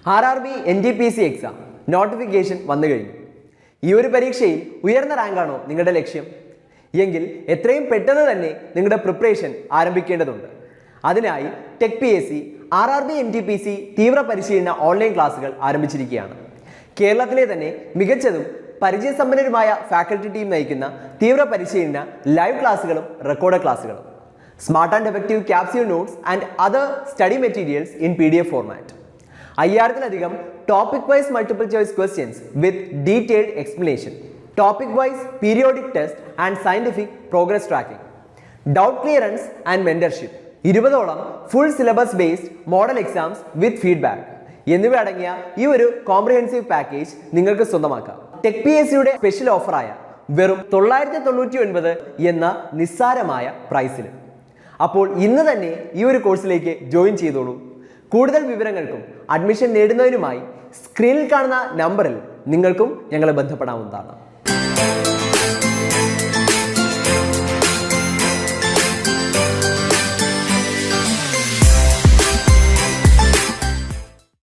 RRB NTPC exam notification വന്നു കഴിഞ്ഞു. ഈ ഒരു പരീക്ഷയിൽ ഉയർന്ന റാങ്കാണോ നിങ്ങളുടെ ലക്ഷ്യം എങ്കിൽ എത്രയും പെട്ടെന്ന് തന്നെ നിങ്ങളുടെ പ്രിപ്പറേഷൻ ആരംഭിക്കേണ്ടതുണ്ട്. അതിനായി ടെക് PSC RRB NTPC തീവ്ര പരിശീലന ഓൺലൈൻ ക്ലാസുകൾ ആരംഭിച്ചിരിക്കുകയാണ്. കേരളത്തിലെ തന്നെ മികച്ചതും പരിചയസമ്പന്നരുമായ ഫാക്കൽറ്റി ടീം നയിക്കുന്ന തീവ്ര പരിശീലന ലൈവ് ക്ലാസുകളും റെക്കോർഡ് ക്ലാസുകളും, smart and effective capsule notes and other study materials in PDF format, 5000-ലധികം topic wise multiple choice questions with detailed explanation, topic wise periodic test and scientific progress tracking, doubt clearance and mentorship, 20ഓളം full syllabus based model exams with feedback എന്നിവ അടങ്ങിയ ഈ ഒരു comprehensive package നിങ്ങൾക്ക് സ്വന്തമാക്കാം. Tech PSCയുടെ special ഓഫറായ വെറും 999 എന്ന നിസ്സാരമായ പ്രൈസിൽ. അപ്പോൾ ഇന്ന് തന്നെ ഈ ഒരു കോഴ്സിലേക്ക് ജോയിൻ ചെയ്തോളൂ. കൂടുതൽ വിവരങ്ങൾക്കും അഡ്മിഷൻ നേടുന്നതിനുമായി സ്ക്രീനിൽ കാണുന്ന നമ്പറിൽ നിങ്ങൾക്കും ഞങ്ങളെ ബന്ധപ്പെടാവുന്നതാണ്.